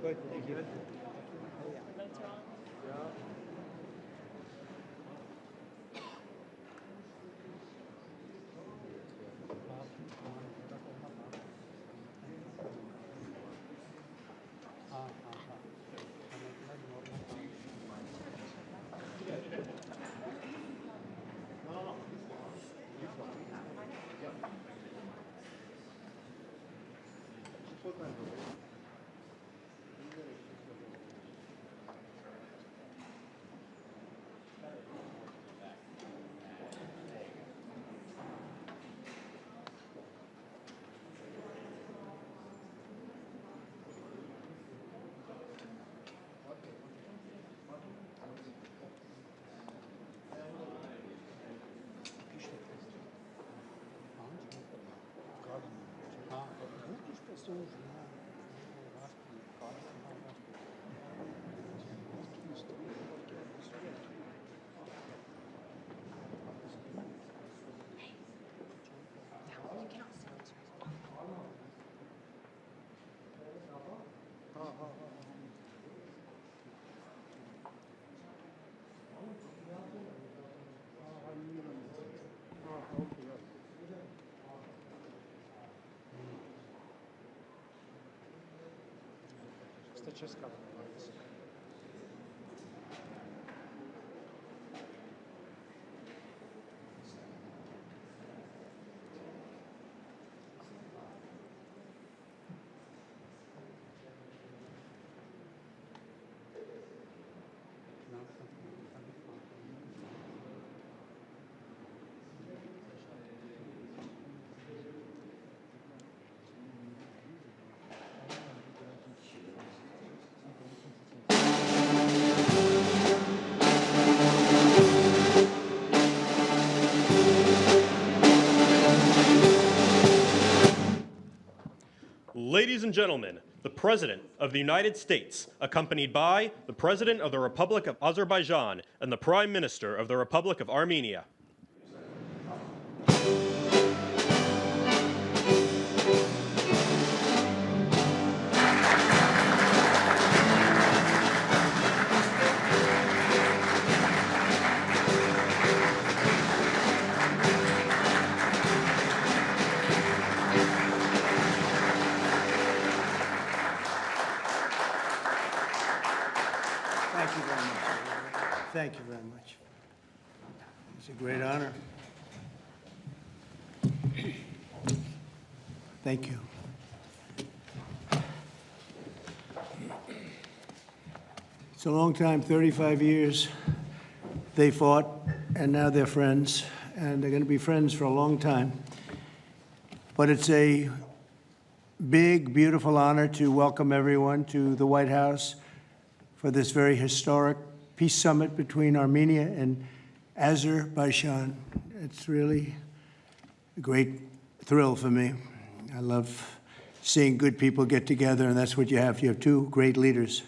Good, thank you. Ladies and gentlemen, the President of the United States, accompanied by the President of the Republic of Azerbaijan and the Prime Minister of the Republic of Armenia. Thank you very much. It's a great honor. Thank you. It's a long time, 35 years. They fought, and now they're friends, and they're going to be friends for a long time. But it's a big, beautiful honor to welcome everyone to the White House for this very historic peace summit between Armenia and Azerbaijan. It's really a great thrill for me. I love seeing good people get together, and that's what you have. You have two great leaders.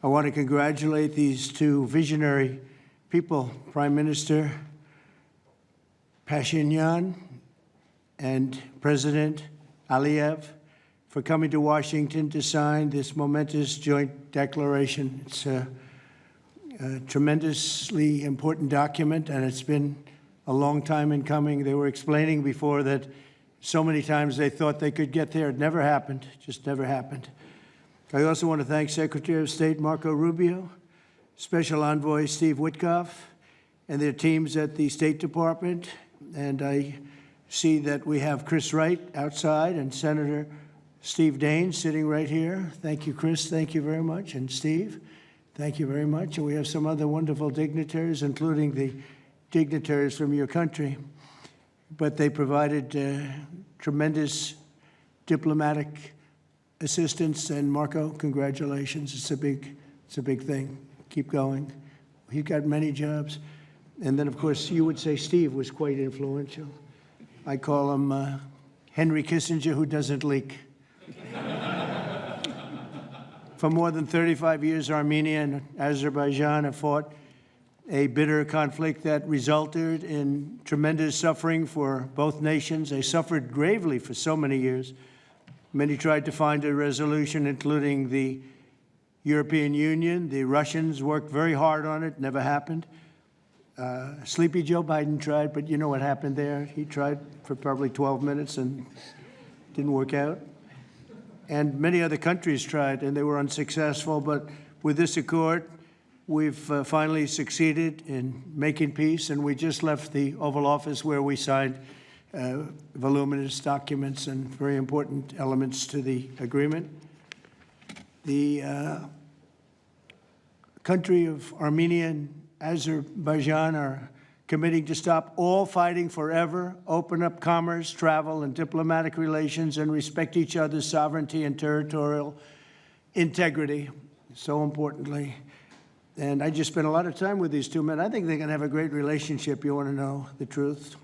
I want to congratulate these two visionary people, Prime Minister Pashinyan and President Aliyev, for coming to Washington to sign this momentous joint declaration. It's a tremendously important document, and it's been a long time in coming. They were explaining before that so many times they thought they could get there. It never happened, just never happened. I also want to thank Secretary of State Marco Rubio, Special Envoy Steve Witkoff, and their teams at the State Department. And I see that we have Chris Wright outside and Senator Steve Daines sitting right here. Thank you, Chris. Thank you very much. And Steve, thank you very much. And we have some other wonderful dignitaries, including the dignitaries from your country. But they provided tremendous diplomatic assistance. And Marco, congratulations. It's a big thing. Keep going. He got many jobs. And then, of course, you would say Steve was quite influential. I call him Henry Kissinger, who doesn't leak. For more than 35 years, Armenia and Azerbaijan have fought a bitter conflict that resulted in tremendous suffering for both nations. They suffered gravely for so many years. Many tried to find a resolution, including the European Union. The Russians worked very hard on it, never happened. Sleepy Joe Biden tried, but you know what happened there. He tried for probably 12 minutes and didn't work out. And many other countries tried, and they were unsuccessful. But with this accord, we've finally succeeded in making peace, and we just left the Oval Office where we signed voluminous documents and very important elements to the agreement. The country of Armenia and Azerbaijan are committing to stop all fighting forever, open up commerce, travel, and diplomatic relations, and respect each other's sovereignty and territorial integrity, so importantly. And I just spent a lot of time with these two men. I think they're going to have a great relationship. You want to know the truth?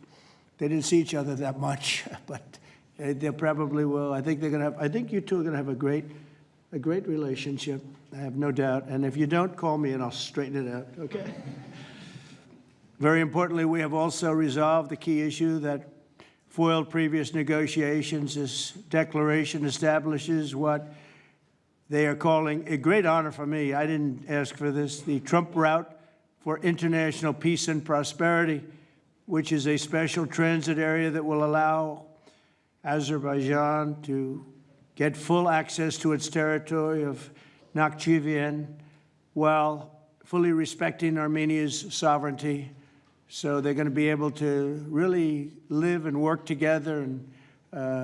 They didn't see each other that much, but they probably will. I think they're going to have. I think you two are going to have a great relationship. I have no doubt. And if you don't, call me and I'll straighten it out. Okay. Very importantly, we have also resolved the key issue that foiled previous negotiations. This declaration establishes what they are calling a great honor for me. I didn't ask for this. The Trump route for international peace and prosperity, which is a special transit area that will allow Azerbaijan to get full access to its territory of Nakhchivan while fully respecting Armenia's sovereignty. So they're going to be able to really live and work together, and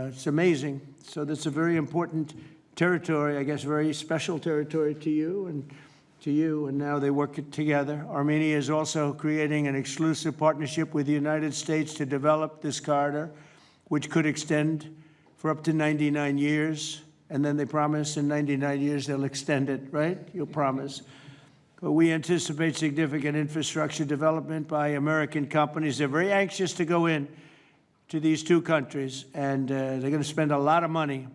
it's amazing. So that's a very important territory, I guess, very special territory to you, and now they work together. Armenia is also creating an exclusive partnership with the United States to develop this corridor, which could extend for up to 99 years. And then they promise in 99 years they'll extend it, right? You'll promise. But we anticipate significant infrastructure development by American companies. They're very anxious to go in to these two countries, and they're going to spend a lot of money,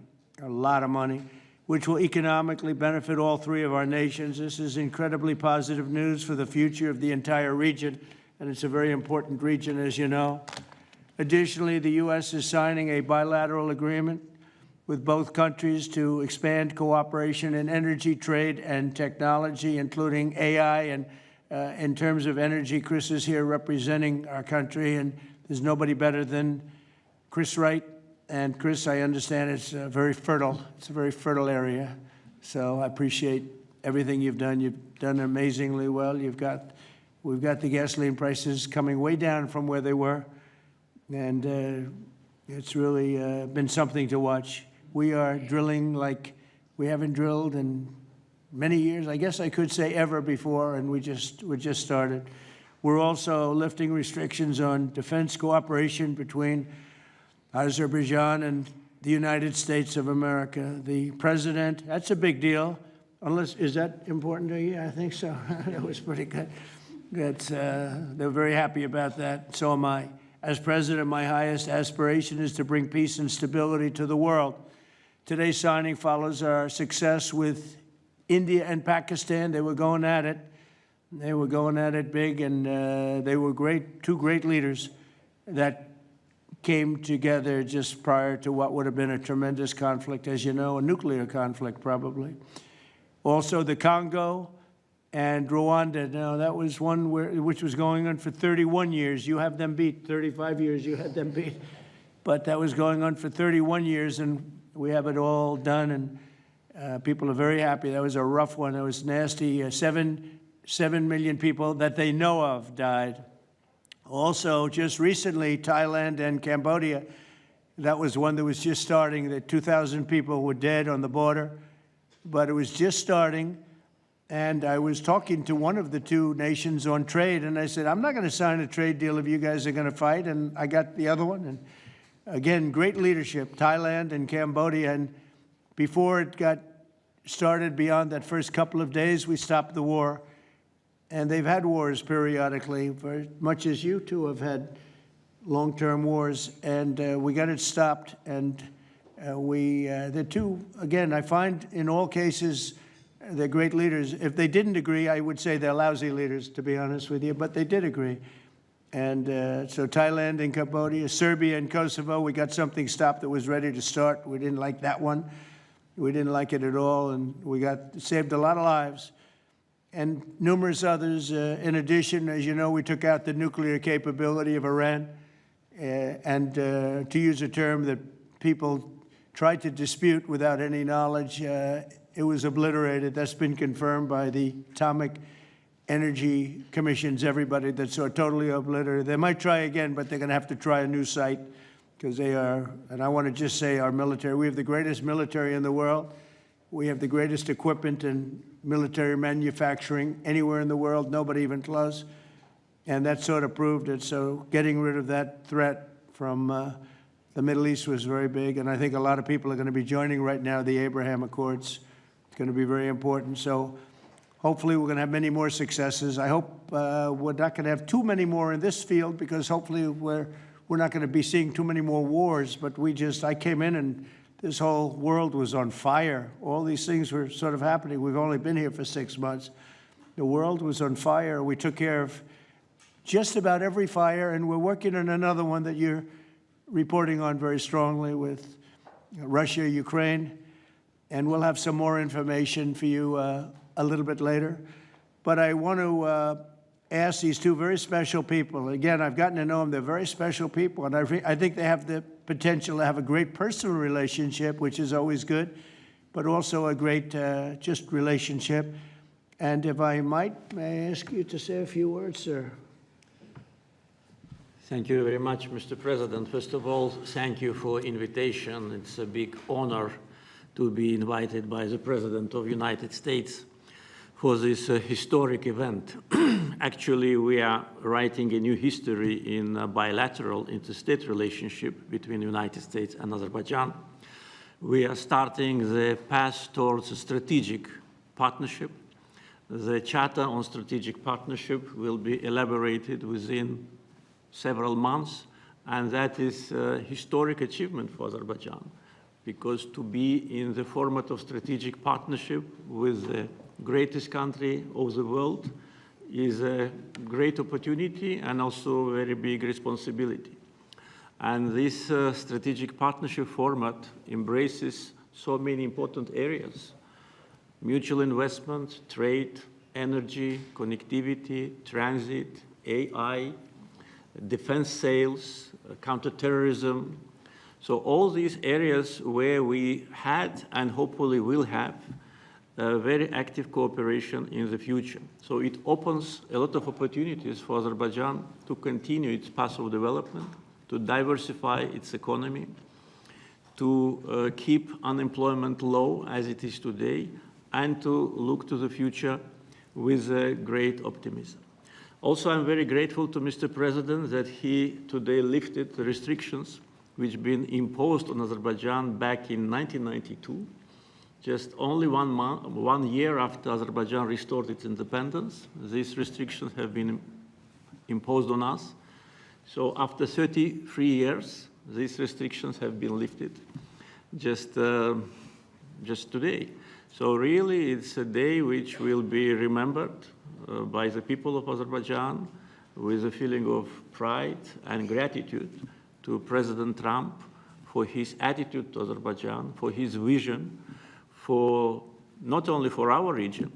which will economically benefit all three of our nations. This is incredibly positive news for the future of the entire region, and it's a very important region, as you know. Additionally, the U.S. is signing a bilateral agreement with both countries to expand cooperation in energy, trade, and technology, including AI. And in terms of energy, Chris is here representing our country, and there's nobody better than Chris Wright. And Chris, I understand it's very fertile. It's a very fertile area. So I appreciate everything you've done. You've done amazingly well. We've got the gasoline prices coming way down from where they were. And it's really been something to watch. We are drilling like we haven't drilled in many years. I guess I could say ever before, and we just started. We're also lifting restrictions on defense cooperation between Azerbaijan and the United States of America. The president, that's a big deal. Is that important to you? I think so. That was pretty good. They're very happy about that. So am I. As president, my highest aspiration is to bring peace and stability to the world. Today's signing follows our success with India and Pakistan. They were going at it. They were going at it big, and they were two great leaders that came together just prior to what would have been a tremendous conflict, as you know, a nuclear conflict probably. Also, the Congo and Rwanda. Now, that was one which was going on for 31 years. You have them beat. 35 years you had them beat. But that was going on for 31 years, and we have it all done, and people are very happy. That was a rough one. That was nasty. 7 million people that they know of died. Also, just recently, Thailand and Cambodia, that was one that was just starting. That 2,000 people were dead on the border, but it was just starting. And I was talking to one of the two nations on trade, and I said, I'm not going to sign a trade deal if you guys are going to fight. And I got the other one. And again, great leadership, Thailand and Cambodia. And before it got started, beyond that first couple of days, we stopped the war. And they've had wars periodically, very much as you two have had long-term wars. And we got it stopped. And the two, again, I find in all cases, They're great leaders. If they didn't agree, I would say they're lousy leaders, to be honest with you, but they did agree. And so Thailand and Cambodia, Serbia and Kosovo, we got something stopped that was ready to start. We didn't like that one. We didn't like it at all, and we saved a lot of lives. And numerous others. In addition, as you know, we took out the nuclear capability of Iran. And to use a term that people tried to dispute without any knowledge, it was obliterated. That's been confirmed by the Atomic Energy Commissions, everybody, that's totally obliterated. They might try again, but they're going to have to try a new site because they are, and I want to just say our military, we have the greatest military in the world. We have the greatest equipment and military manufacturing anywhere in the world, nobody even close. And that sort of proved it. So getting rid of that threat from the Middle East was very big. And I think a lot of people are going to be joining right now the Abraham Accords. It's going to be very important. So hopefully we're going to have many more successes. I hope we're not going to have too many more in this field because hopefully we're not going to be seeing too many more wars. But I came in and this whole world was on fire. All these things were sort of happening. We've only been here for 6 months. The world was on fire. We took care of just about every fire, and we're working on another one that you're reporting on very strongly with Russia, Ukraine, and we'll have some more information for you a little bit later. But I want to ask these two very special people. Again, I've gotten to know them. They're very special people, and I think they have the potential to have a great personal relationship, which is always good, but also a great just relationship. And if I might, may I ask you to say a few words, sir? Thank you very much, Mr. President. First of all, thank you for invitation. It's a big honor to be invited by the President of the United States for this historic event. Actually, we are writing a new history in a bilateral interstate relationship between the United States and Azerbaijan. We are starting the path towards a strategic partnership. The Charter on Strategic Partnership will be elaborated within several months, and that is a historic achievement for Azerbaijan, because to be in the format of strategic partnership with the greatest country of the world is a great opportunity and also a very big responsibility. And this strategic partnership format embraces so many important areas: mutual investment, trade, energy, connectivity, transit, AI, defense sales, counterterrorism. So all these areas where we had and hopefully will have very active cooperation in the future. So it opens a lot of opportunities for Azerbaijan to continue its path of development, to diversify its economy, to keep unemployment low as it is today, and to look to the future with great optimism. Also, I'm very grateful to Mr. President that he today lifted the restrictions which have been imposed on Azerbaijan back in 1992, just only 1 year after Azerbaijan restored its independence. These restrictions have been imposed on us. So after 33 years, these restrictions have been lifted just today. So really, it's a day which will be remembered by the people of Azerbaijan with a feeling of pride and gratitude to President Trump for his attitude to Azerbaijan, for his vision, for not only for our region.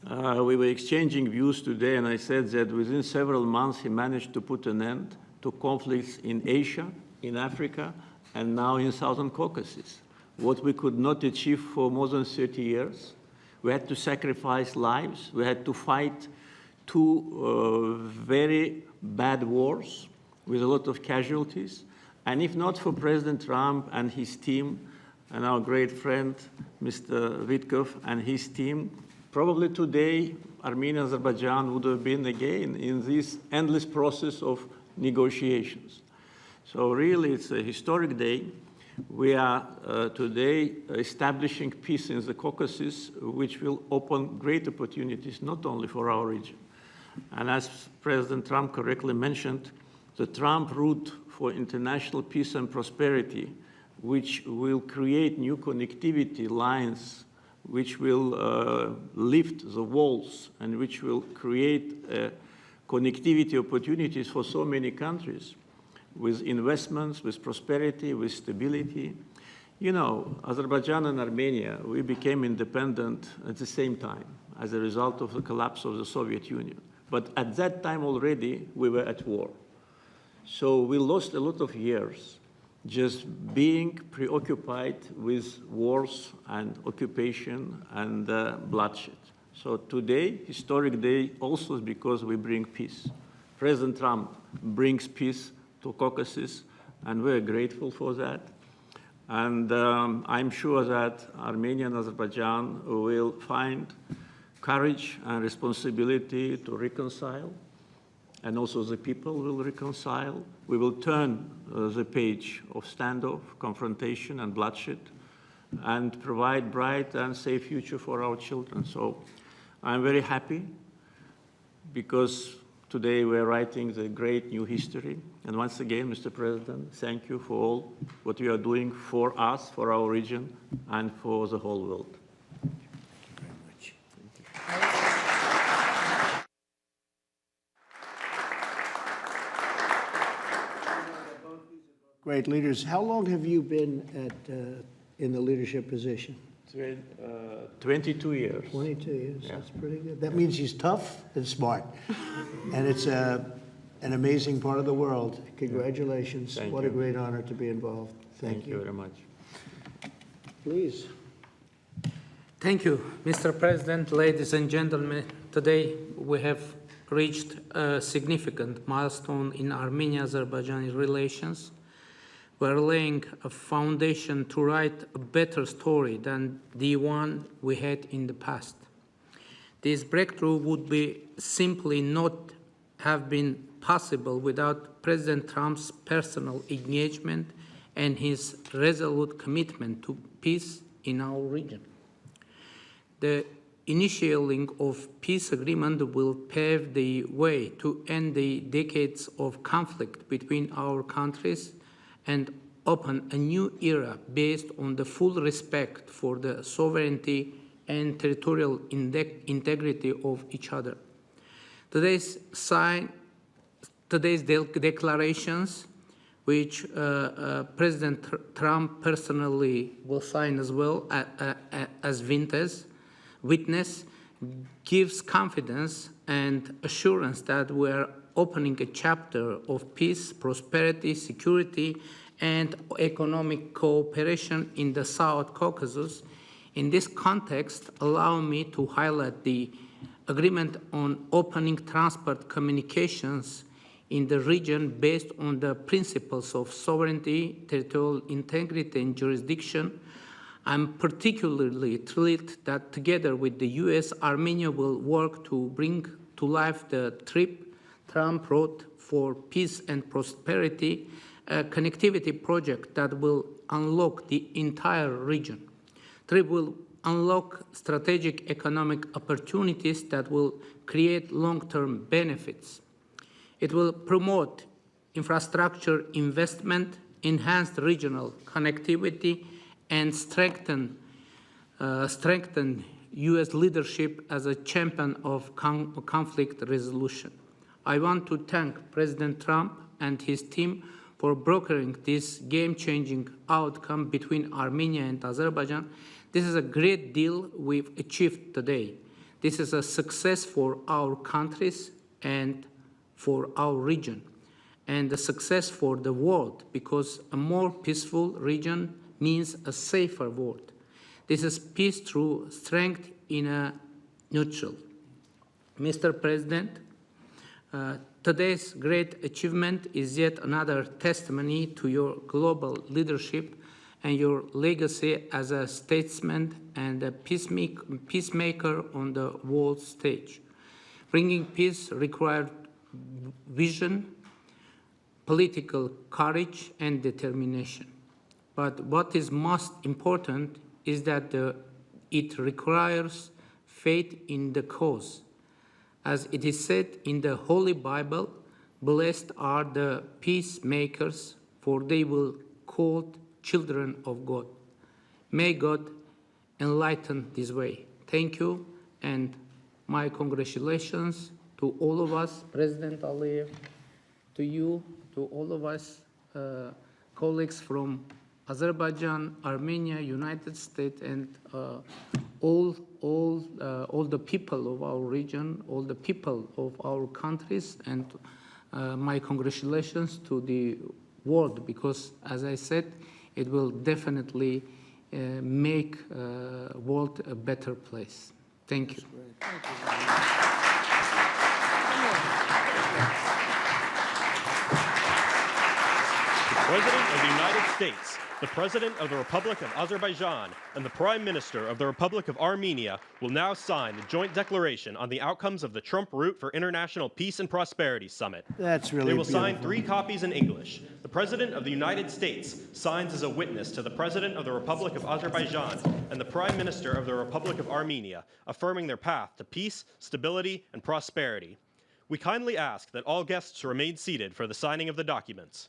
We were exchanging views today, and I said that within several months he managed to put an end to conflicts in Asia, in Africa, and now in Southern Caucasus. What we could not achieve for more than 30 years. We had to sacrifice lives. We had to fight two very bad wars with a lot of casualties. And if not for President Trump and his team, and our great friend, Mr. Witkov and his team, probably today, Armenia Azerbaijan would have been again in this endless process of negotiations. So really, it's a historic day. We are today establishing peace in the Caucasus, which will open great opportunities, not only for our region. And as President Trump correctly mentioned, the Trump route for international peace and prosperity, which will create new connectivity lines which will lift the walls and which will create connectivity opportunities for so many countries with investments, with prosperity, with stability. You know, Azerbaijan and Armenia, we became independent at the same time as a result of the collapse of the Soviet Union. But at that time already, we were at war. So we lost a lot of years just being preoccupied with wars and occupation and bloodshed. So today, historic day, also because we bring peace. President Trump brings peace to Caucasus, and we're grateful for that. And I'm sure that Armenia and Azerbaijan will find courage and responsibility to reconcile, and also the people will reconcile. We will turn the page of standoff, confrontation, and bloodshed, and provide bright and safe future for our children. So I'm very happy because today we're writing the great new history. And once again, Mr. President, thank you for all what you are doing for us, for our region, and for the whole world. Great leaders. How long have you been in the leadership position? 22 years. 22 years. Yeah. That's pretty good. That means he's tough and smart. And it's an amazing part of the world. Congratulations. Thank What you. a great honor to be involved. Thank you very much. Please. Thank you, Mr. President, ladies and gentlemen. Today we have reached a significant milestone in Armenia-Azerbaijan relations. We're laying a foundation to write a better story than the one we had in the past. This breakthrough would be simply not have been possible without President Trump's personal engagement and his resolute commitment to peace in our region. The initiating of peace agreement will pave the way to end the decades of conflict between our countries and open a new era based on the full respect for the sovereignty and territorial integrity of each other. Today's declarations, which President Trump personally will sign as well as witness, gives confidence and assurance that we are opening a chapter of peace, prosperity, security, and economic cooperation in the South Caucasus. In this context, allow me to highlight the agreement on opening transport communications in the region based on the principles of sovereignty, territorial integrity, and jurisdiction. I'm particularly thrilled that together with the US, Armenia will work to bring to life the TRIP, Trump Road for Peace and Prosperity, a connectivity project that will unlock the entire region. TRIP will unlock strategic economic opportunities that will create long-term benefits. It will promote infrastructure investment, enhance regional connectivity, and strengthen U.S. leadership as a champion of conflict resolution. I want to thank President Trump and his team for brokering this game-changing outcome between Armenia and Azerbaijan. This is a great deal we've achieved today. This is a success for our countries and for our region, and a success for the world, because a more peaceful region means a safer world. This is peace through strength in a nutshell. Mr. President, today's great achievement is yet another testimony to your global leadership and your legacy as a statesman and a peacemaker on the world stage. Bringing peace required vision, political courage, and determination. But what is most important is that it requires faith in the cause. As it is said in the Holy Bible, blessed are the peacemakers, for they will be called children of God. May God enlighten this way. Thank you, and my congratulations to all of us, President Aliyev, to you, to all of us, colleagues from Azerbaijan, Armenia, United States, and all the people of our region, all the people of our countries, and my congratulations to the world, because, as I said, it will definitely make world a better place. Thank you. The President of the United States, the President of the Republic of Azerbaijan, and the Prime Minister of the Republic of Armenia will now sign the joint declaration on the outcomes of the Trump Route for International Peace and Prosperity Summit. That's really They will beautiful. sign 3 copies in English. The President of the United States signs as a witness to the President of the Republic of Azerbaijan and the Prime Minister of the Republic of Armenia, affirming their path to peace, stability, and prosperity. We kindly ask that all guests remain seated for the signing of the documents.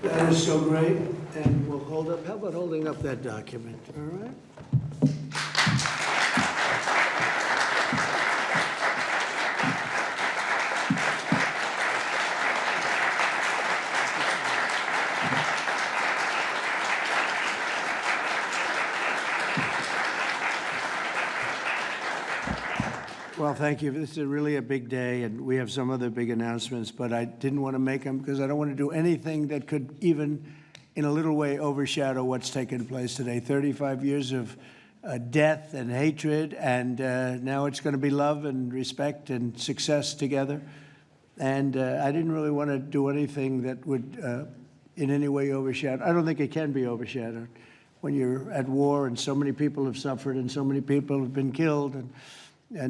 That is so great, and we'll hold up, how about holding up that document, all right? Well, thank you. This is really a big day, and we have some other big announcements, but I didn't want to make them because I don't want to do anything that could even, in a little way, overshadow what's taken place today. 35 years of death and hatred, and now it's going to be love and respect and success together. And I didn't really want to do anything that would in any way overshadow. I don't think it can be overshadowed when you're at war and so many people have suffered and so many people have been killed, and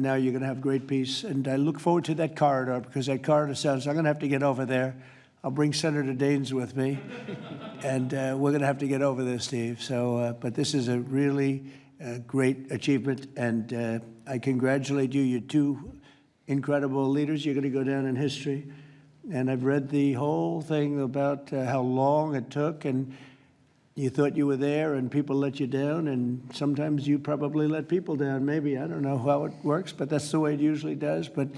now you're going to have great peace. And I look forward to that corridor, because that corridor sounds, I'm going to have to get over there. I'll bring Senator Daines with me, and we're going to have to get over there, Steve. So, but this is a really great achievement, and I congratulate you. You're 2 incredible leaders. You're going to go down in history. And I've read the whole thing about how long it took, and you thought you were there and people let you down, and sometimes you probably let people down, maybe. I don't know how it works, but that's the way it usually does. But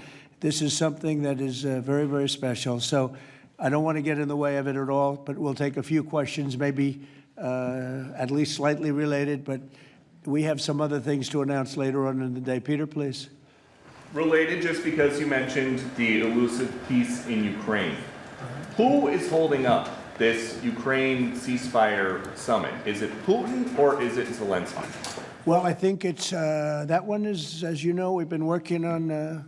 this is something that is very, very special. So I don't want to get in the way of it at all, but we'll take a few questions, maybe at least slightly related, but we have some other things to announce later on in the day. Peter, please. Related, just because you mentioned the elusive peace in Ukraine. Who is holding up this Ukraine ceasefire summit? Is it Putin or is it Zelensky? Well, I think it's, that one is, as you know, we've been working on a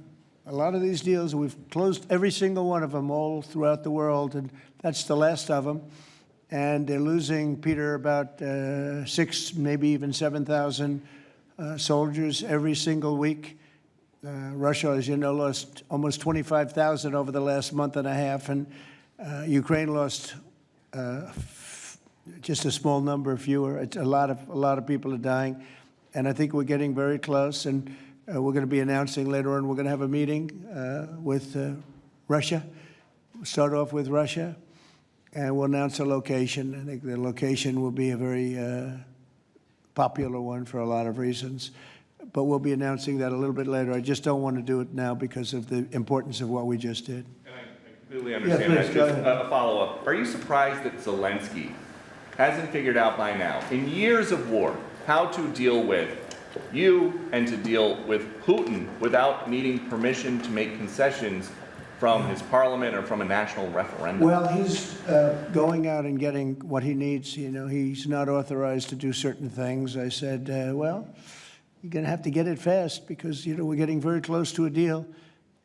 lot of these deals. We've closed every single one of them all throughout the world, and that's the last of them. And they're losing, Peter, about 6,000, maybe even 7,000 soldiers every single week. Russia, as you know, lost almost 25,000 over the last month and a half, and Ukraine lost just a small number, fewer. It's a lot of people are dying, and I think we're getting very close. And we're going to be announcing later on. We're going to have a meeting with Russia. We'll start off with Russia, and we'll announce a location. I think the location will be a very popular one for a lot of reasons. But we'll be announcing that a little bit later. I just don't want to do it now because of the importance of what we just did. I completely understand that. Just a follow-up. Are you surprised that Zelensky hasn't figured out by now, in years of war, how to deal with you and to deal with Putin without needing permission to make concessions from his parliament or from a national referendum? Well, he's going out and getting what he needs. You know, he's not authorized to do certain things. I said, well, you're going to have to get it fast because, you know, we're getting very close to a deal.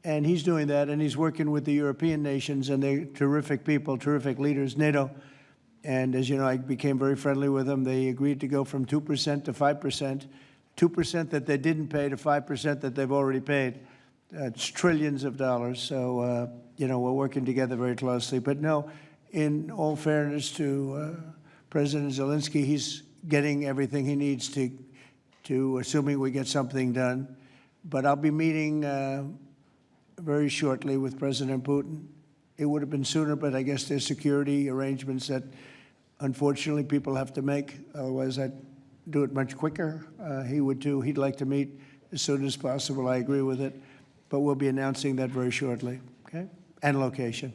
And he's doing that, and he's working with the European nations, and they're terrific people, terrific leaders, NATO. And as you know, I became very friendly with them. They agreed to go from 2% to 5%, 2% that they didn't pay to 5% that they've already paid. It's trillions of dollars. So, you know, we're working together very closely. But no, in all fairness to President Zelensky, he's getting everything he needs to assuming we get something done. But I'll be meeting very shortly with President Putin. It would have been sooner, but I guess there's security arrangements that, unfortunately, people have to make. Otherwise, I'd do it much quicker. He would too. He'd like to meet as soon as possible. I agree with it. But we'll be announcing that very shortly, okay? And location.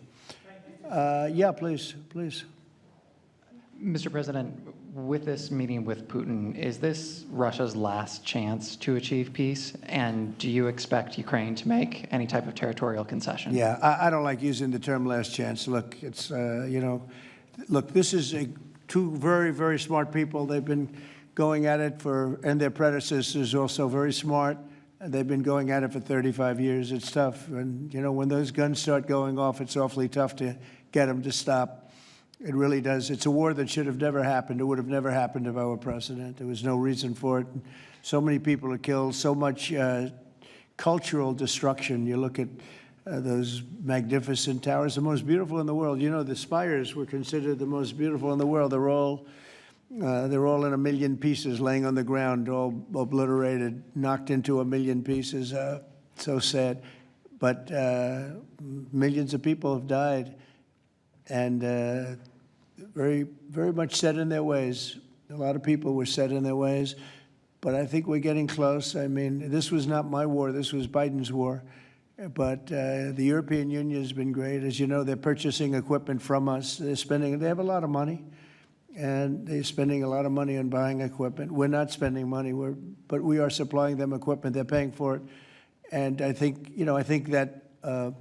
Yeah, please. Mr. President, with this meeting with Putin, is this Russia's last chance to achieve peace? And do you expect Ukraine to make any type of territorial concession? Yeah, I don't like using the term last chance. Look, it's, you know, look, this is two very, very smart people. They've been going at it and their predecessors also very smart. They've been going at it for 35 years. It's tough. And, you know, when those guns start going off, it's awfully tough to get them to stop. It really does. It's a war that should have never happened. It would have never happened if I were president. There was no reason for it. So many people are killed, so much cultural destruction. You look at those magnificent towers, the most beautiful in the world. You know, the spires were considered the most beautiful in the world. They're all in a million pieces, laying on the ground, all obliterated, knocked into a million pieces. So sad. But millions of people have died. And very, very much set in their ways. A lot of people were set in their ways, but I think we're getting close. I mean, this was not my war. This was Biden's war. But the European Union has been great. As you know, they're purchasing equipment from us. They have a lot of money, and they're spending a lot of money on buying equipment. We're not spending money, but we are supplying them equipment. They're paying for it. And I think, you know, I think that a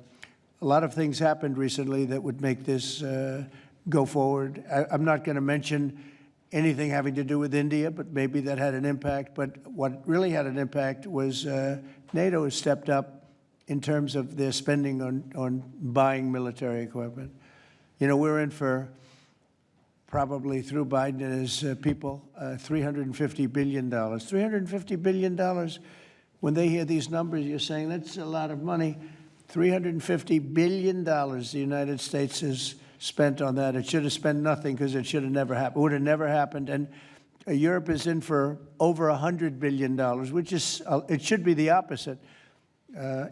lot of things happened recently that would make this go forward. I'm not going to mention anything having to do with India, but maybe that had an impact. But what really had an impact was NATO has stepped up in terms of their spending on buying military equipment. You know, we're in for probably through Biden and his people, $350 billion. $350 billion. When they hear these numbers, you're saying that's a lot of money. $350 billion the United States has spent on that. It should have spent nothing because it should have never happened. It would have never happened. And Europe is in for over $100 billion, which is, it should be the opposite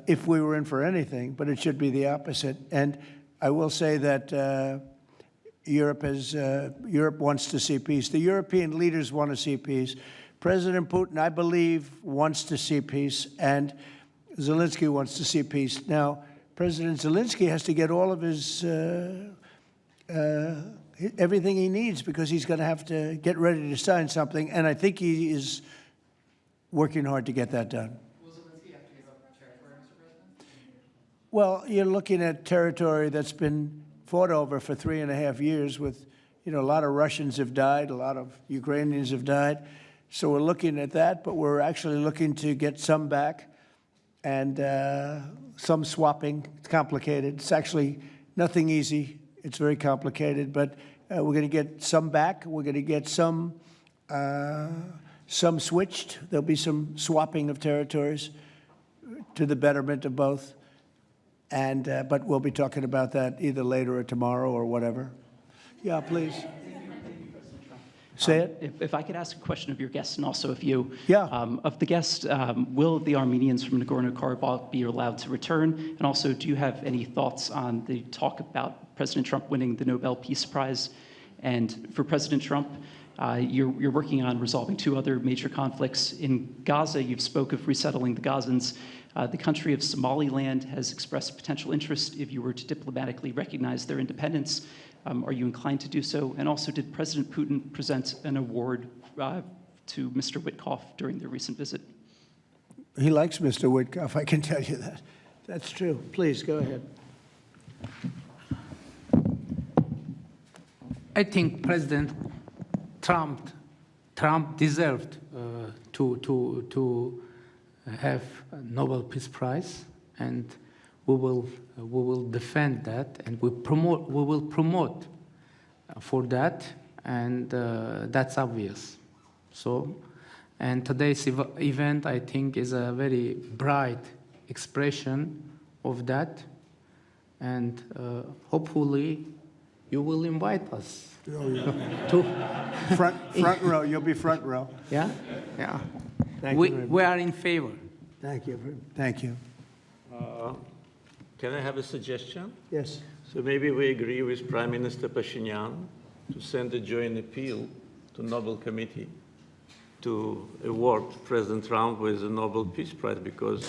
if we were in for anything, but it should be the opposite. And I will say that Europe wants to see peace. The European leaders want to see peace. President Putin, I believe, wants to see peace, and Zelensky wants to see peace. Now, President Zelensky has to get all of his everything he needs because he's going to have to get ready to sign something, and I think he is working hard to get that done. Will Zelensky have to give up territory, Mr. President? Well, you're looking at territory that's been fought over for 3.5 years with, you know, a lot of Russians have died, a lot of Ukrainians have died. So we're looking at that, but we're actually looking to get some back. And some swapping. It's complicated. It's actually nothing easy. It's very complicated, but we're going to get some back. We're going to get some switched. There'll be some swapping of territories to the betterment of both. And but we'll be talking about that either later or tomorrow or whatever. Yeah, please. Say it. If I could ask a question of your guests and also of you. Yeah. Of the guests, will the Armenians from Nagorno-Karabakh be allowed to return? And also, do you have any thoughts on the talk about President Trump winning the Nobel Peace Prize? And for President Trump, you're working on resolving 2 other major conflicts. In Gaza, you've spoke of resettling the Gazans. The country of Somaliland has expressed potential interest if you were to diplomatically recognize their independence. Are you inclined to do so? And also, did President Putin present an award to Mr. Witkoff during their recent visit? He likes Mr. Witkoff, I can tell you that. That's true. Please, go ahead. I think President Trump deserved to have a Nobel Peace Prize, and we will defend that, and we will promote for that, and that's obvious. So, and today's event, I think, is a very bright expression of that, and hopefully you will invite us to Front row, you'll be front row. yeah. Thank you very much. We are in favor. Thank you. Thank you. Can I have a suggestion? Yes. So maybe we agree with Prime Minister Pashinyan to send a joint appeal to Nobel Committee to award President Trump with the Nobel Peace Prize, because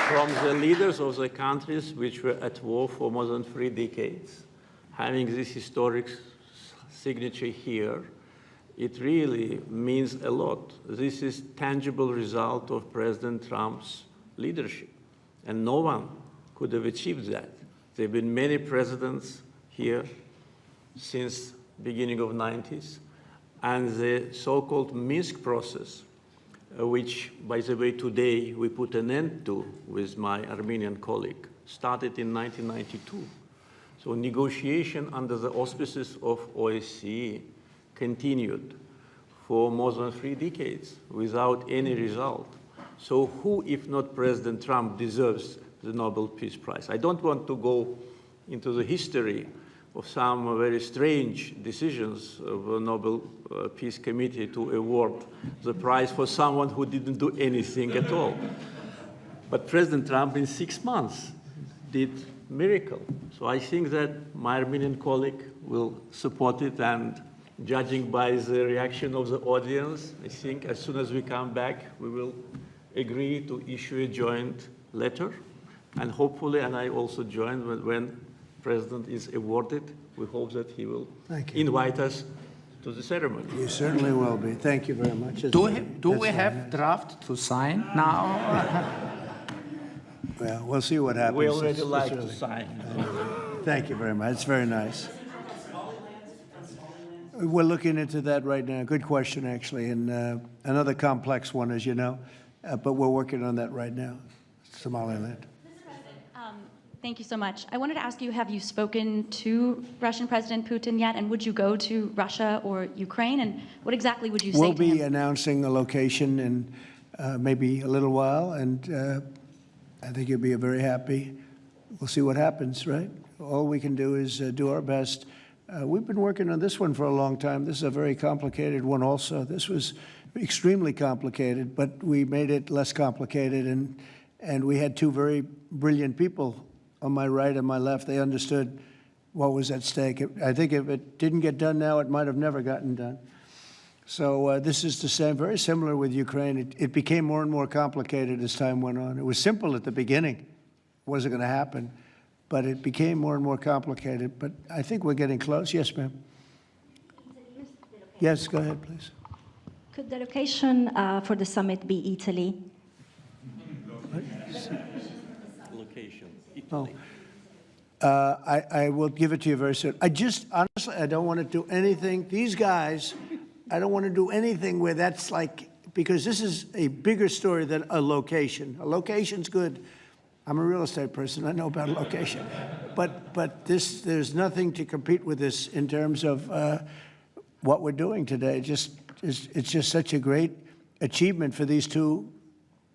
from the leaders of the countries which were at war for more than 3 decades, having this historic signature here, it really means a lot. This is tangible result of President Trump's leadership, and no one could have achieved that. There have been many presidents here since beginning of 90s, and the so-called Minsk process, which, by the way, today we put an end to with my Armenian colleague, started in 1992. So negotiation under the auspices of OSCE continued for more than 3 decades without any result. So who, if not President Trump, deserves the Nobel Peace Prize? I don't want to go into the history of some very strange decisions of the Nobel Peace Committee to award the prize for someone who didn't do anything at all. But President Trump, in 6 months, did miracle. So I think that my Armenian colleague will support it, and judging by the reaction of the audience, I think as soon as we come back, we will agree to issue a joint letter. And hopefully, and I also join when President is awarded, we hope that he will invite us to the ceremony. You certainly will be. Thank you very much. Do we have draft to sign now? Well, we'll see what happens. We already It's like early. to sign. Thank you very much. It's very nice. We're looking into that right now. Good question, actually, and another complex one, as you know, but we're working on that right now. Somaliland. Thank you so much. I wanted to ask you, have you spoken to Russian President Putin yet? And would you go to Russia or Ukraine? And what exactly would you say We'll to him? be announcing a location in maybe a little while, and I think you'll be very happy. We'll see what happens, right? All we can do is do our best. We've been working on this one for a long time. This is a very complicated one also. This was extremely complicated, but we made it less complicated, and we had 2 very brilliant people on my right and my left. They understood what was at stake. I think if it didn't get done now, it might have never gotten done. So this is the same, very similar with Ukraine. It became more and more complicated as time went on. It was simple at the beginning. It wasn't going to happen, but it became more and more complicated. But I think we're getting close. Yes, ma'am. Yes, go ahead, please. Could the location for the summit be Italy? Location, Oh. Italy. I will give it to you very soon. Honestly, I don't want to do anything. These guys, I don't want to do anything where that's like, because this is a bigger story than a location. A location's good. I'm a real estate person. I know about a location. But there's nothing to compete with this in terms of what we're doing today. It's just such a great achievement for these two.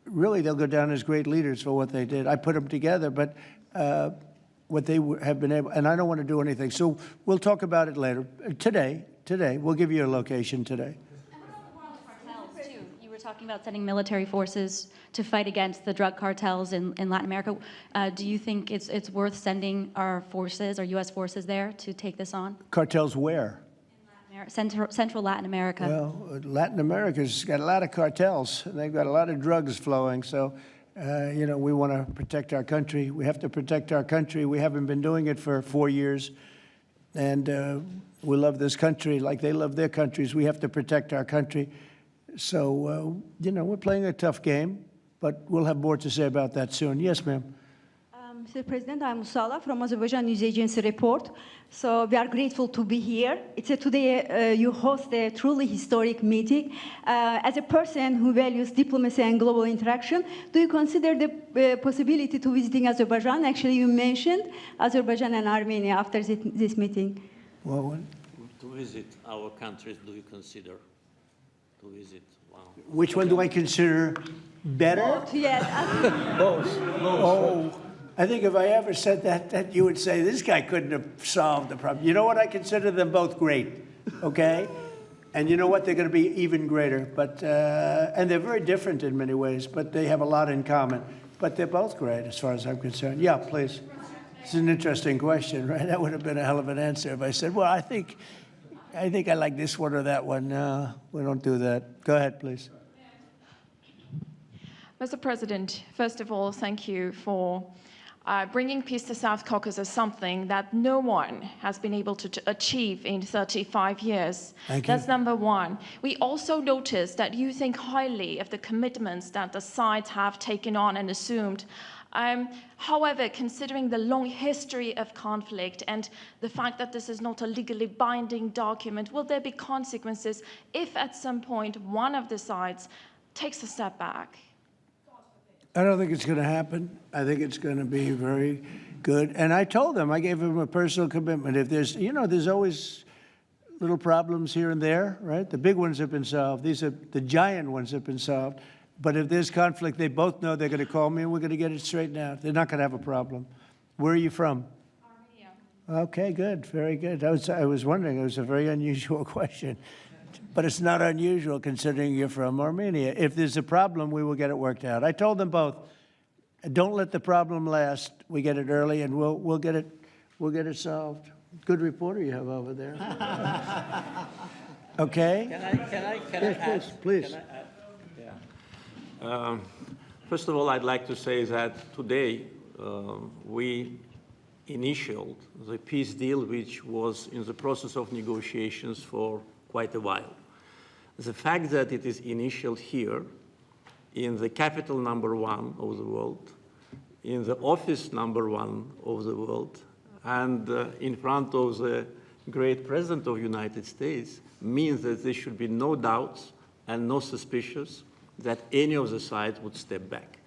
Really, they'll go down as great leaders for what they did. I put them together, but what they have been able, and I don't want to do anything. So we'll talk about it later. Today, we'll give you a location today. Cartels, too. You were talking about sending military forces to fight against the drug cartels in Latin America. Do you think it's worth sending our forces, our U.S. forces there to take this on? Cartels where? Central Latin America. Well, Latin America's got a lot of cartels. They've got a lot of drugs flowing. So, we want to protect our country. We have to protect our country. We haven't been doing it for 4 years. And we love this country like they love their countries. We have to protect our country. So, you know, we're playing a tough game, but we'll have more to say about that soon. Yes, ma'am. Mr. President, I'm Musala from Azerbaijan News Agency Report. So we are grateful to be here. Today you host a truly historic meeting. As a person who values diplomacy and global interaction, do you consider the possibility to visiting Azerbaijan? Actually, you mentioned Azerbaijan and Armenia after this meeting. Well, To visit our countries, do you consider to visit? Wow. which one do I consider better? Yes. Oh, I think if I ever said that you would say, this guy couldn't have solved the problem. You know what? I consider them both great, okay? And you know what? They're going to be even greater. But and they're very different in many ways, but they have a lot in common. But they're both great as far as I'm concerned. Yeah, please. It's an interesting question, right? That would have been a hell of an answer if I said, well, I think I like this one or that one. No, we don't do that. Go ahead, please. Mr. President, first of all, thank you for bringing peace to South Caucasus, something that no one has been able to achieve in 35 years. Thank you. That's number one. We also noticed that you think highly of the commitments that the sides have taken on and assumed. However, considering the long history of conflict and the fact that this is not a legally binding document, will there be consequences if at some point one of the sides takes a step back? I don't think it's going to happen. I think it's going to be very good. And I told them, I gave them a personal commitment. If there's, you know, there's always little problems here and there, right? The big ones have been solved. These are the giant ones have been solved. But if there's conflict, they both know they're going to call me and we're going to get it straightened out. They're not going to have a problem. Where are you from? Armenia. Okay, good. Very good. I was wondering. It was a very unusual question. But it's not unusual considering you're from Armenia. If there's a problem, we will get it worked out. I told them both, don't let the problem last. We get it early and we'll get it solved. Good reporter you have over there. Okay? Can I add? Please. Can I add? Yeah. First of all, I'd like to say that today we initialed the peace deal, which was in the process of negotiations for quite a while. The fact that it is initialed here, in the capital #1 of the world, in the office #1 of the world, and in front of the great President of the United States, means that there should be no doubts and no suspicions that any of the sides would step back.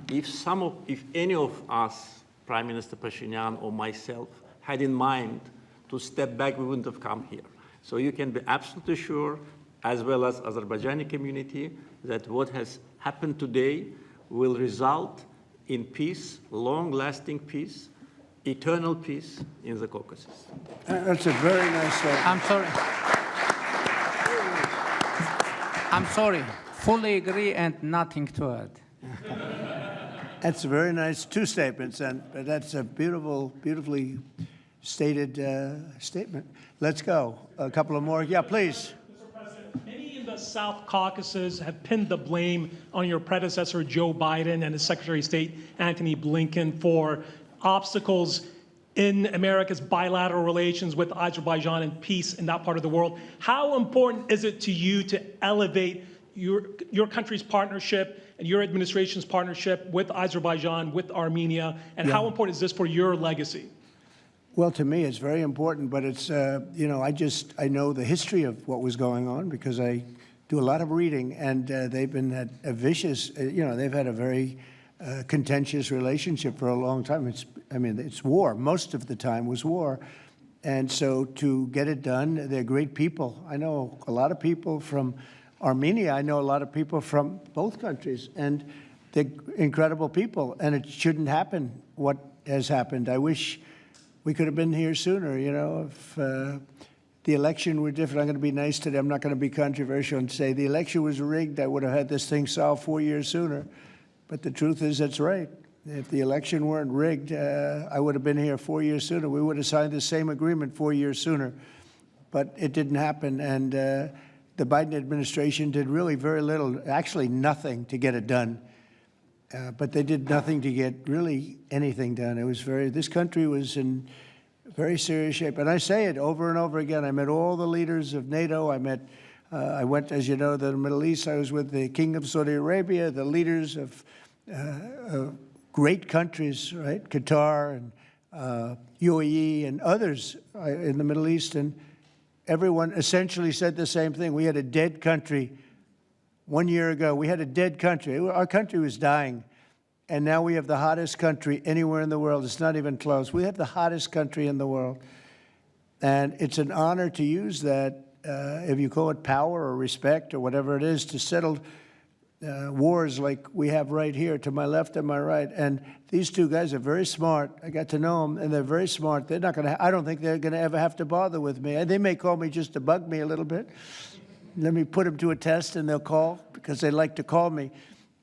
If any of us, Prime Minister Pashinyan or myself, had in mind to step back, we wouldn't have come here. So you can be absolutely sure, as well as Azerbaijani community, that what has happened today will result in peace, long-lasting peace, eternal peace in the Caucasus. That's a very nice statement. I'm sorry. Fully agree and nothing to add. That's a very nice two statements, but that's a beautifully stated statement. Let's go. A couple of more. Yeah, please. Mr. President, many in the South Caucasus have pinned the blame on your predecessor, Joe Biden, and his Secretary of State, Antony Blinken, for obstacles in America's bilateral relations with Azerbaijan and peace in that part of the world. How important is it to you to elevate your country's partnership and your administration's partnership with Azerbaijan, with Armenia, and how important is this for your legacy? Well, to me, it's very important, but it's, you know, I know the history of what was going on because I do a lot of reading, and they've been at a vicious, you know, they've had a very contentious relationship for a long time. It's war. Most of the time was war. And so to get it done, they're great people. I know a lot of people from Armenia. I know a lot of people from both countries, and they're incredible people, and it shouldn't happen what has happened. I wish we could have been here sooner, you know, if the election were different. I'm going to be nice today. I'm not going to be controversial and say the election was rigged. I would have had this thing solved 4 years sooner. But the truth is that's right. If the election weren't rigged, I would have been here 4 years sooner. We would have signed the same agreement 4 years sooner. But it didn't happen, and the Biden administration did really very little, actually nothing, to get it done. But they did nothing to get really anything done. It was this country was in very serious shape. And I say it over and over again. I met all the leaders of NATO. I met I went, as you know, to the Middle East. I was with the King of Saudi Arabia, the leaders of great countries, right? Qatar and UAE and others in the Middle East. And everyone essentially said the same thing. We had a dead country 1 year ago. We had a dead country. Our country was dying. And now we have the hottest country anywhere in the world. It's not even close. We have the hottest country in the world. And it's an honor to use that, if you call it power or respect or whatever it is, to settle wars like we have right here to my left and my right. And these two guys are very smart. I got to know them, and they're very smart. They're not going to, I don't think they're going to ever have to bother with me. They may call me just to bug me a little bit. Let me put them to a test, and they'll call because they like to call me.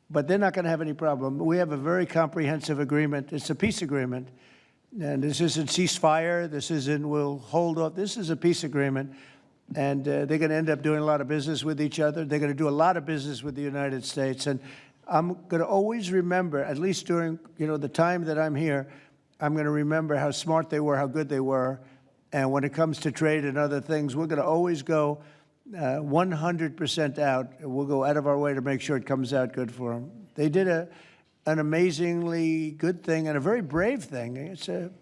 But they're not going to have any problem. We have a very comprehensive agreement. It's a peace agreement. And this isn't ceasefire. This isn't we'll hold off. This is a peace agreement. And they're going to end up doing a lot of business with each other. They're going to do a lot of business with the United States. And I'm going to always remember, at least during the time that I'm here, I'm going to remember how smart they were, how good they were. And when it comes to trade and other things, we're going to always go 100% out. We'll go out of our way to make sure it comes out good for them. They did an amazingly good thing and a very brave thing. It's a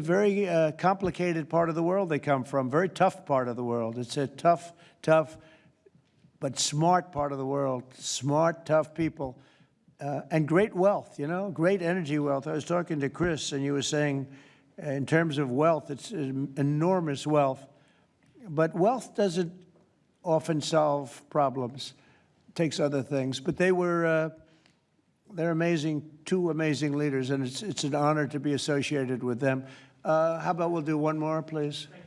very complicated part of the world they come from, very tough part of the world. It's a tough, but smart part of the world, smart, tough people, and great wealth, great energy wealth. I was talking to Chris, and you were saying in terms of wealth, it's enormous wealth. But wealth doesn't often solve problems. It takes other things. But they're amazing, two amazing leaders, and it's an honor to be associated with them. How about we'll do one more, please? Thank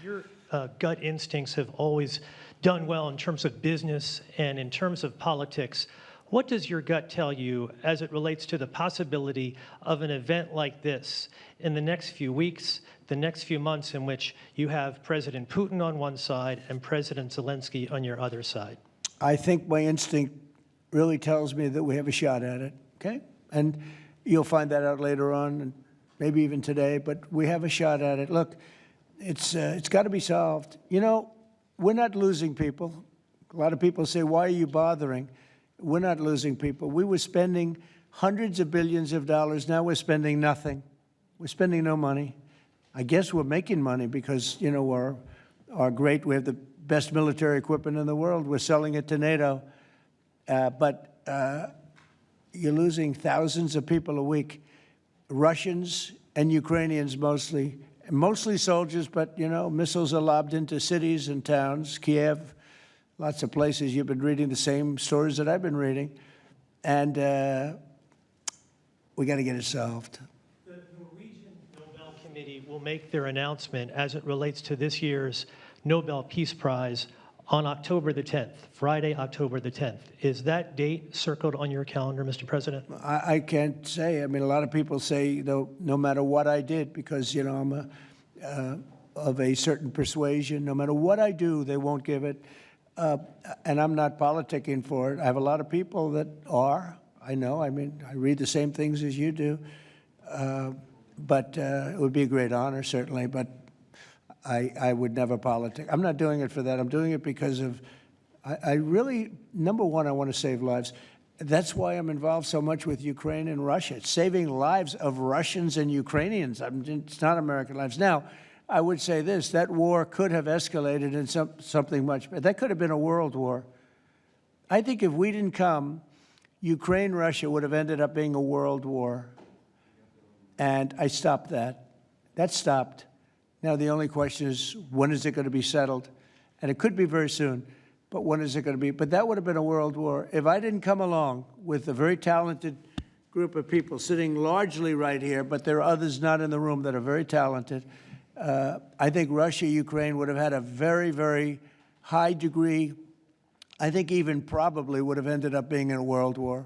you, Mr. President. Your gut instincts have always done well in terms of business and in terms of politics. What does your gut tell you as it relates to the possibility of an event like this in the next few weeks, the next few months, in which you have President Putin on one side and President Zelensky on your other side? I think my instinct really tells me that we have a shot at it, okay? And you'll find that out later on, and maybe even today, but we have a shot at it. Look, it's got to be solved. We're not losing people. A lot of people say, why are you bothering? We're not losing people. We were spending hundreds of billions of dollars. Now we're spending nothing. We're spending no money. I guess we're making money because, we have the best military equipment in the world. We're selling it to NATO. But you're losing thousands of people a week, Russians and Ukrainians mostly soldiers, but, missiles are lobbed into cities and towns, Kiev, lots of places. You've been reading the same stories that I've been reading. And we got to get it solved. The Norwegian Nobel Committee will make their announcement as it relates to this year's Nobel Peace Prize on October the 10th, Friday, October the 10th. Is that date circled on your calendar, Mr. President? I can't say. I mean, a lot of people say, no matter what I did, because, I'm of a certain persuasion, no matter what I do, they won't give it. And I'm not politicking for it. I have a lot of people that are. I know. I mean, I read the same things as you do. But it would be a great honor, certainly. But I would never politic. I'm not doing it for that. I'm doing it because of, I really, number one, I want to save lives. That's why I'm involved so much with Ukraine and Russia. It's saving lives of Russians and Ukrainians. It's not American lives. Now, I would say this, that war could have escalated in something much better. That could have been a world war. I think if we didn't come, Ukraine-Russia would have ended up being a world war. And I stopped that. That stopped. Now, the only question is, when is it going to be settled? And it could be very soon, but when is it going to be? But that would have been a world war. If I didn't come along with a very talented group of people sitting largely right here, but there are others not in the room that are very talented, I think Russia, Ukraine would have had a very, very high degree, I think even probably would have ended up being in a world war.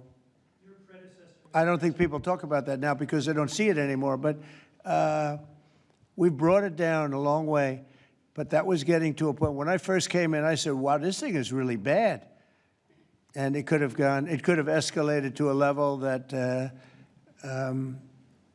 I don't think people talk about that now because they don't see it anymore, but we've brought it down a long way. But that was getting to a point. When I first came in, I said, wow, this thing is really bad. And it could have escalated to a level that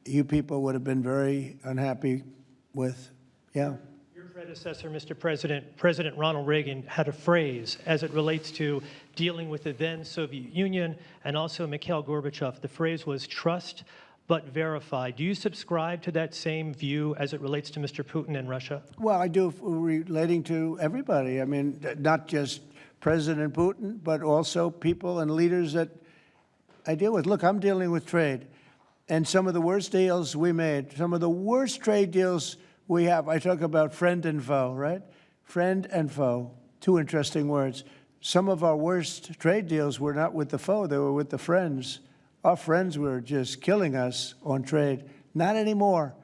you people would have been very unhappy with. Yeah. Your predecessor, Mr. President, President Ronald Reagan, had a phrase as it relates to dealing with the then Soviet Union and also Mikhail Gorbachev. The phrase was trust but verify. Do you subscribe to that same view as it relates to Mr. Putin and Russia? Well, I do, relating to everybody. I mean, not just President Putin, but also people and leaders that I deal with. Look, I'm dealing with trade. And some of the worst deals we made, some of the worst trade deals we have, I talk about friend and foe, right? Friend and foe, two interesting words. Some of our worst trade deals were not with the foe, they were with the friends. Our friends were just killing us on trade. Not anymore.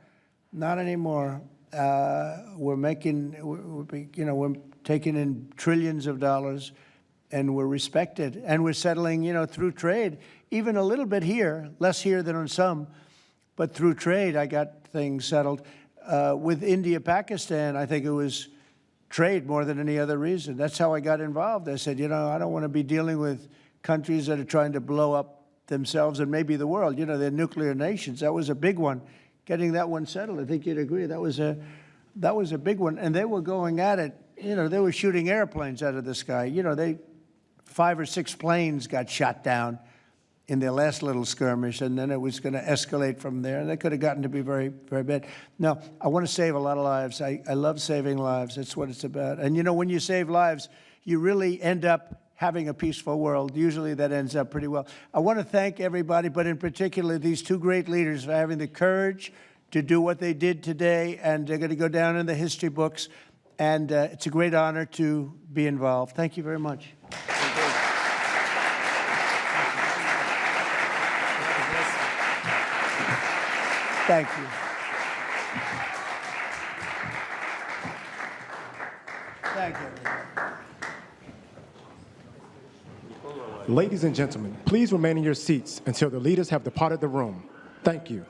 Not anymore. We're taking in trillions of dollars, and we're respected. And we're settling, through trade, even a little bit here, less here than on some, but through trade, I got things settled. With India, Pakistan, I think it was trade more than any other reason. That's how I got involved. I said, I don't want to be dealing with countries that are trying to blow up themselves and maybe the world. They're nuclear nations. That was a big one. Getting that one settled, I think you'd agree, that was a big one. And they were going at it. They were shooting airplanes out of the sky. 5 or 6 planes got shot down in their last little skirmish, and then it was going to escalate from there. And that could have gotten to be very, very bad. No, I want to save a lot of lives. I love saving lives. That's what it's about. And when you save lives, you really end up having a peaceful world. Usually that ends up pretty well. I want to thank everybody, but in particular these two great leaders for having the courage to do what they did today, and they're going to go down in the history books. And it's a great honor to be involved. Thank you very much. Thank you. Thank you. Ladies and gentlemen, please remain in your seats until the leaders have departed the room. Thank you.